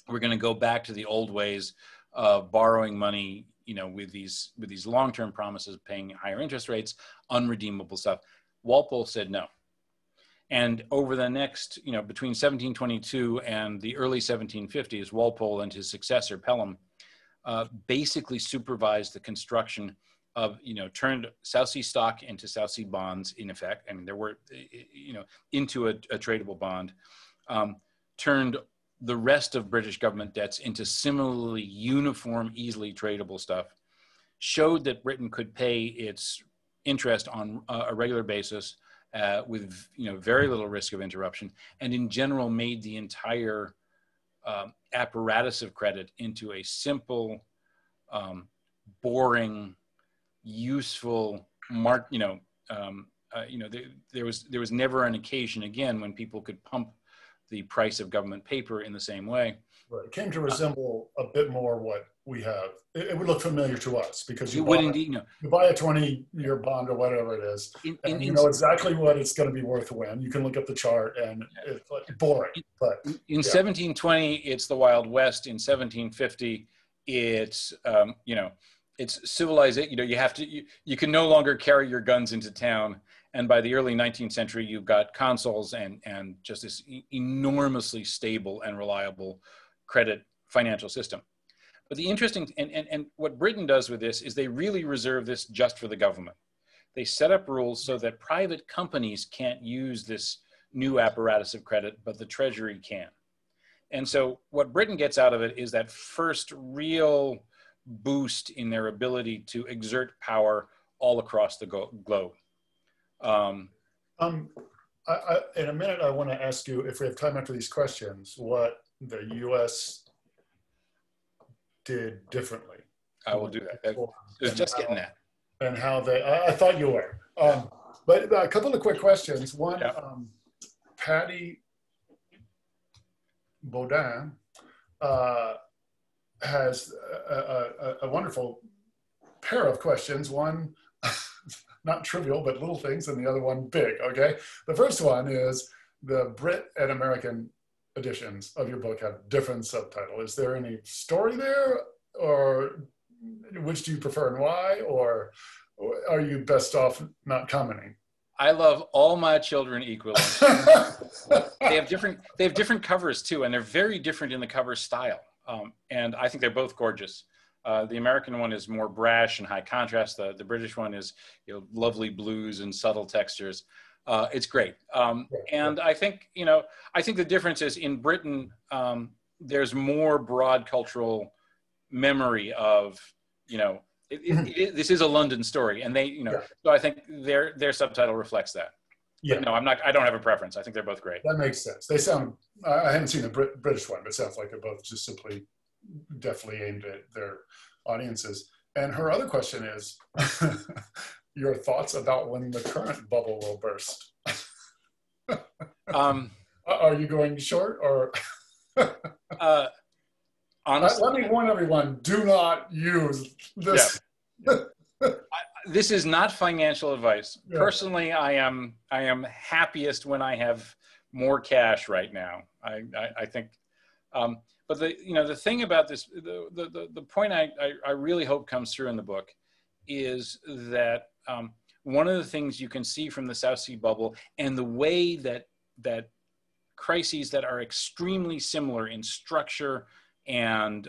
We're going to go back to the old ways of borrowing money, with these long-term promises, paying higher interest rates, unredeemable stuff. Walpole said no. And over the next, between 1722 and the early 1750s, Walpole and his successor, Pelham, basically supervised the construction of, turned South Sea stock into South Sea bonds, in effect. I mean, there were, into a tradable bond, turned the rest of British government debts into similarly uniform, easily tradable stuff, showed that Britain could pay its interest on a regular basis with very little risk of interruption, and in general made the entire apparatus of credit into a simple, boring, useful there was never an occasion again when people could pump the price of government paper in the same way. Right. It came to resemble a bit more what we have. It would look familiar to us because you buy a 20-year bond or whatever it is, and you know exactly what it's going to be worth when. You can look up the chart, and it's like boring. But in 1720, it's the Wild West. In 1750, it's it's civilized. You can no longer carry your guns into town. And by the early 19th century, you've got consoles and just this enormously stable and reliable credit financial system. But the interesting, and what Britain does with this is they really reserve this just for the government. They set up rules so that private companies can't use this new apparatus of credit, but the Treasury can. And so what Britain gets out of it is that first real boost in their ability to exert power all across the globe. In a minute, I want to ask you, if we have time after these questions, what the U.S. did differently. I will do that. I was just getting that. And how they, I thought you were. But a couple of quick questions. One, Patty Baudin has a wonderful pair of questions. One, not trivial, but little things, and the other one big, okay? The first one is the Brit and American editions of your book have different subtitle. Is there any story there, or which do you prefer and why, or are you best off not commenting? I love all my children equally. They have different covers too, and they're very different in the cover style. And I think they're both gorgeous. The American one is more brash and high contrast. The British one is lovely blues and subtle textures. It's great. And I think the difference is in Britain, there's more broad cultural memory of, this is a London story, and they, so I think their subtitle reflects that. Yeah. But no, I don't have a preference. I think they're both great. That makes sense. They sound, I haven't seen the British one, but it sounds like they're both just simply definitely aimed at their audiences. And her other question is, your thoughts about when the current bubble will burst? Are you going short, or? Honestly, let me warn everyone, do not use this. Yeah. This is not financial advice. Yeah. Personally, I am happiest when I have more cash right now. I think, but the thing about this, the point I really hope comes through in the book is that one of the things you can see from the South Sea bubble and the way that crises that are extremely similar in structure and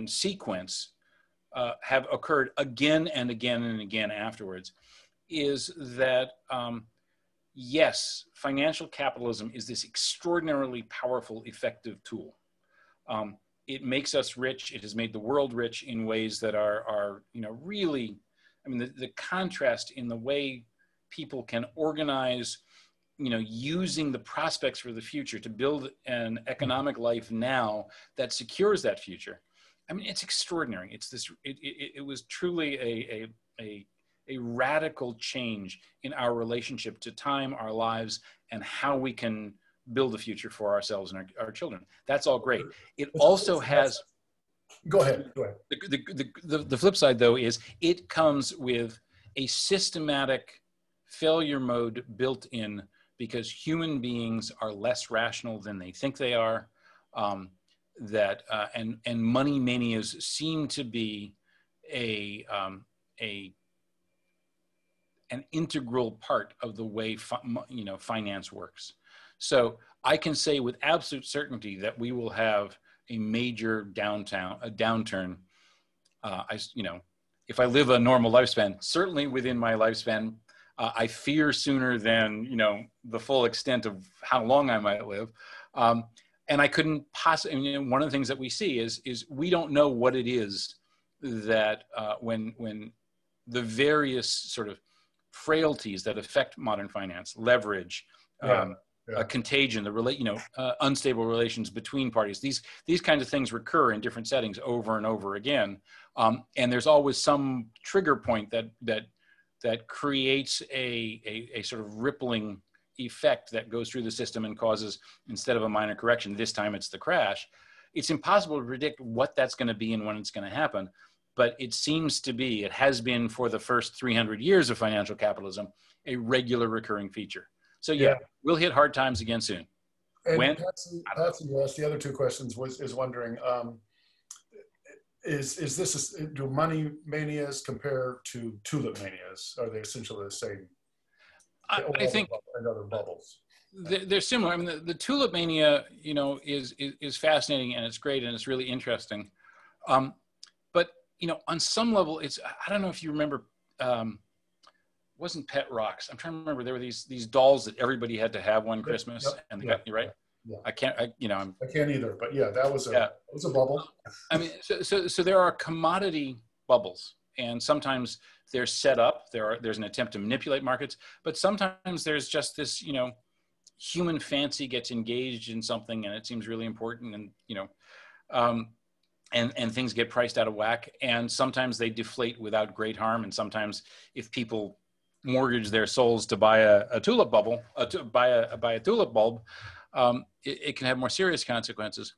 sequence have occurred again and again and again afterwards, is that yes, financial capitalism is this extraordinarily powerful, effective tool. It makes us rich. It has made the world rich in ways that are really, I mean, the contrast in the way people can organize, using the prospects for the future to build an economic life now that secures that future. I mean, it's extraordinary. It's this. It was truly a radical change in our relationship to time, our lives, and how we can build a future for ourselves and our children. That's all great. It also has. Go ahead. The flip side, though, is it comes with a systematic failure mode built in, because human beings are less rational than they think they are. And money manias seem to be an integral part of the way finance works. So I can say with absolute certainty that we will have a major downturn. If I live a normal lifespan, certainly within my lifespan, I fear sooner than the full extent of how long I might live. And I couldn't possibly, you know, one of the things that we see is we don't know what it is that when the various sort of frailties that affect modern finance, leverage, contagion, unstable relations between parties, these kinds of things recur in different settings over and over again. And there's always some trigger point that creates a sort of rippling effect that goes through the system and causes, instead of a minor correction, this time it's the crash. It's impossible to predict what that's going to be and when it's going to happen. But it seems to be, it has been for the first 300 years of financial capitalism, a regular recurring feature. So yeah, we'll hit hard times again soon. And when? Patsy, you asked the other two questions, is wondering, is this, do money manias compare to tulip manias? Are they essentially the same? I think and other bubbles. They're similar. I mean, the tulip mania, you know, is fascinating, and it's great, and it's really interesting. But you know, on some level, it's, I don't know if you remember, wasn't Pet Rocks. I'm trying to remember. There were these dolls that everybody had to have one Christmas, and they got you right. Yeah. I can't either, but yeah, that was a bubble. I mean, so there are commodity bubbles, and sometimes they're set up. There's an attempt to manipulate markets, but sometimes there's just this, you know, human fancy gets engaged in something, and it seems really important, and you know, and things get priced out of whack, and sometimes they deflate without great harm, and sometimes if people mortgage their souls to buy a tulip bubble, to buy a tulip bulb, it can have more serious consequences.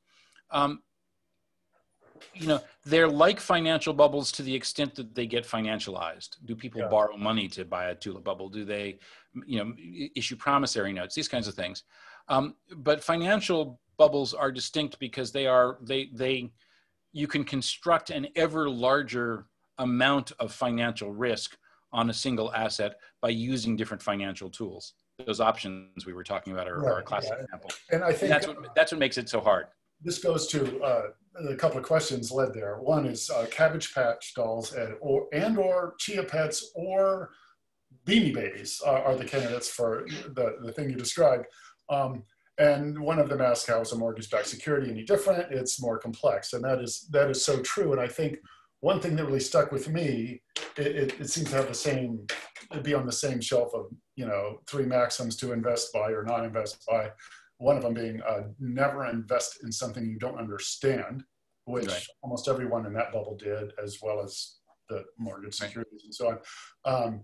You know, they're like financial bubbles to the extent that they get financialized. Do people borrow money to buy a tulip bubble? Do they, you know, issue promissory notes? These kinds of things. But financial bubbles are distinct because you can construct an ever larger amount of financial risk on a single asset by using different financial tools. Those options we were talking about are a classic example. And I think that's what makes it so hard. This goes to a couple of questions led there. One is Cabbage Patch dolls or Chia Pets or Beanie Babies are the candidates for the thing you described. And one of them asked, how is a mortgage-backed security any different? It's more complex, and that is so true. And I think one thing that really stuck with me, it seems to have the same, it'd be on the same shelf of, you know, 3 maxims to invest by or not invest by. One of them being never invest in something you don't understand, which almost everyone in that bubble did, as well as the mortgage securities and so on,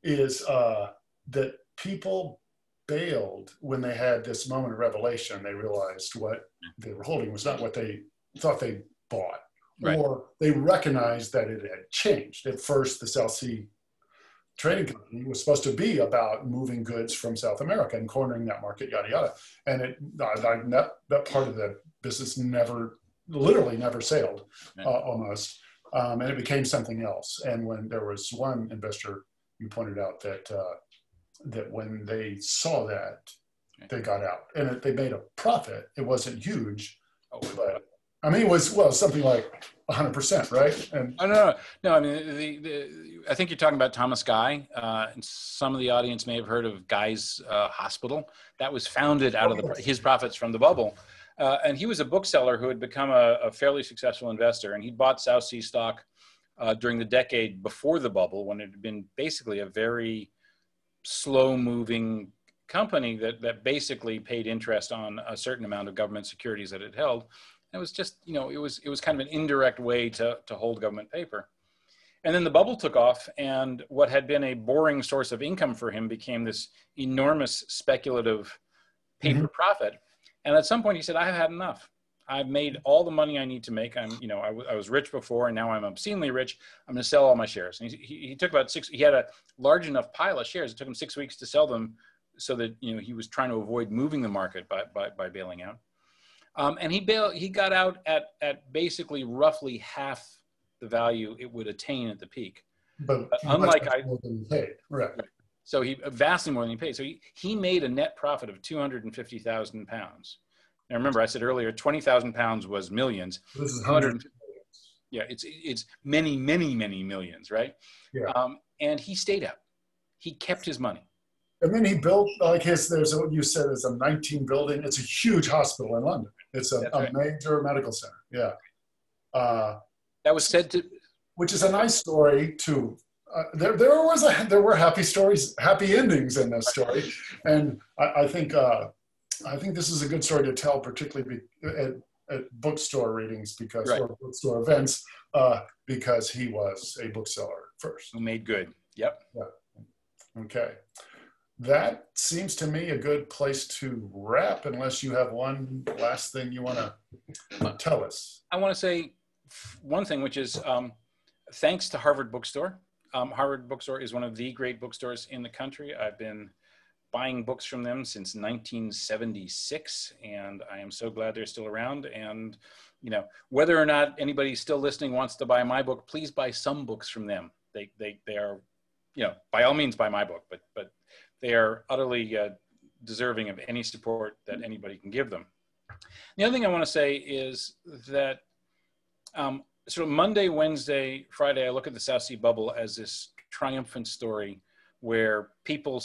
is that people bailed when they had this moment of revelation. They realized what they were holding was not what they thought they bought. Or they recognized that it had changed. At first, the South Sea Trading Company was supposed to be about moving goods from South America and cornering that market, yada, yada. And that part of the business literally never sailed, almost. And it became something else. And when there was one investor, you pointed out that when they saw that, they got out. And they made a profit. It wasn't huge, but I mean, it was, something like 100%, right? And no. I mean, I think you're talking about Thomas Guy. And some of the audience may have heard of Guy's Hospital. That was founded out of his profits from the bubble. And he was a bookseller who had become a fairly successful investor. And he bought South Sea stock during the decade before the bubble, when it had been basically a very slow-moving company that basically paid interest on a certain amount of government securities that it held. It was just, you know, it was kind of an indirect way to hold government paper. And then the bubble took off, and what had been a boring source of income for him became this enormous speculative paper profit. And at some point he said, I have had enough. I've made all the money I need to make. I was rich before, and now I'm obscenely rich. I'm going to sell all my shares. And he took about he had a large enough pile of shares. It took him 6 weeks to sell them, so that, you know, he was trying to avoid moving the market by bailing out. And he got out at basically roughly half the value it would attain at the peak. But unlike more than he paid, right? So he vastly more than he paid. So he made a net profit of £250,000. Now remember, I said earlier, £20,000 was millions. This is hundreds. Yeah, it's many, many, many millions, right? Yeah. And he stayed out. He kept his money. And then he built like there's what you said is a 19 building. It's a huge hospital in London. It's a right. major medical center. Yeah. That was said to, which is a nice story too. There were happy stories, happy endings in this story, and I think this is a good story to tell, particularly at bookstore readings or bookstore events, because he was a bookseller first. Who made good. Yep. Yeah. Okay. That seems to me a good place to wrap, unless you have one last thing you want to tell us. I want to say one thing, which is thanks to Harvard Bookstore. Harvard Bookstore is one of the great bookstores in the country. I've been buying books from them since 1976, and I am so glad they're still around. And whether or not anybody still listening wants to buy my book, please buy some books from them. They are, by all means buy my book, but they are utterly deserving of any support that anybody can give them. The other thing I want to say is that sort of Monday, Wednesday, Friday, I look at the South Sea Bubble as this triumphant story where people,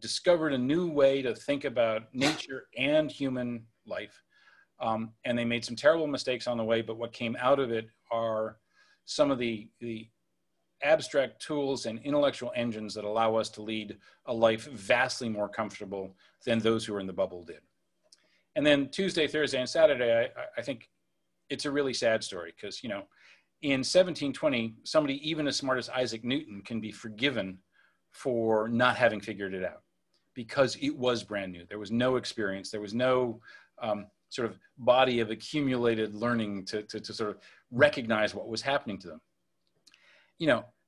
discovered a new way to think about nature and human life. And they made some terrible mistakes on the way, but what came out of it are some of the abstract tools and intellectual engines that allow us to lead a life vastly more comfortable than those who were in the bubble did. And then Tuesday, Thursday, and Saturday, I think it's a really sad story because, in 1720, somebody even as smart as Isaac Newton can be forgiven for not having figured it out because it was brand new. There was no experience. There was no sort of body of accumulated learning to sort of recognize what was happening to them.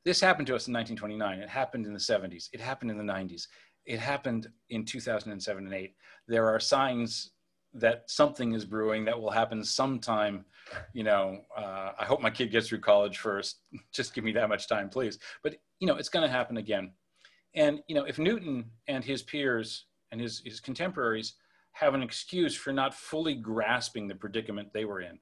This happened to us in 1929. It happened in the 70s. It happened in the 90s. It happened in 2007 and 8. There are signs that something is brewing that will happen sometime. I hope my kid gets through college first. Just give me that much time, please. But, it's going to happen again. And, if Newton and his peers and his contemporaries have an excuse for not fully grasping the predicament they were in,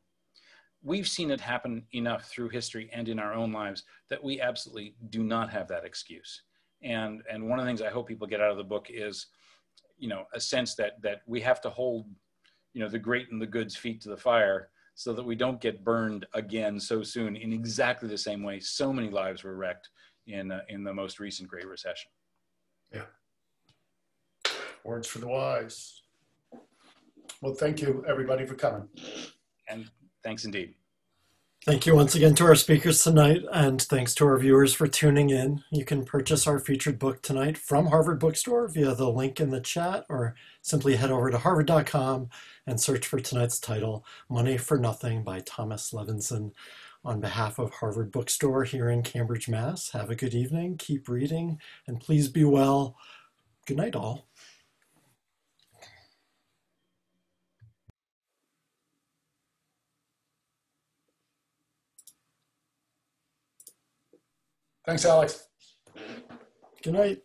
we've seen it happen enough through history and in our own lives that we absolutely do not have that excuse. And one of the things I hope people get out of the book is, a sense that we have to hold, the great and the good's feet to the fire so that we don't get burned again so soon in exactly the same way so many lives were wrecked in the most recent Great Recession. Yeah. Words for the wise. Well, thank you, everybody, for coming. And thanks indeed. Thank you once again to our speakers tonight, and thanks to our viewers for tuning in. You can purchase our featured book tonight from Harvard Bookstore via the link in the chat, or simply head over to harvard.com and search for tonight's title, Money for Nothing by Thomas Levenson. On behalf of Harvard Bookstore here in Cambridge, Mass., have a good evening, keep reading, and please be well. Good night, all. Thanks, Alex. Good night.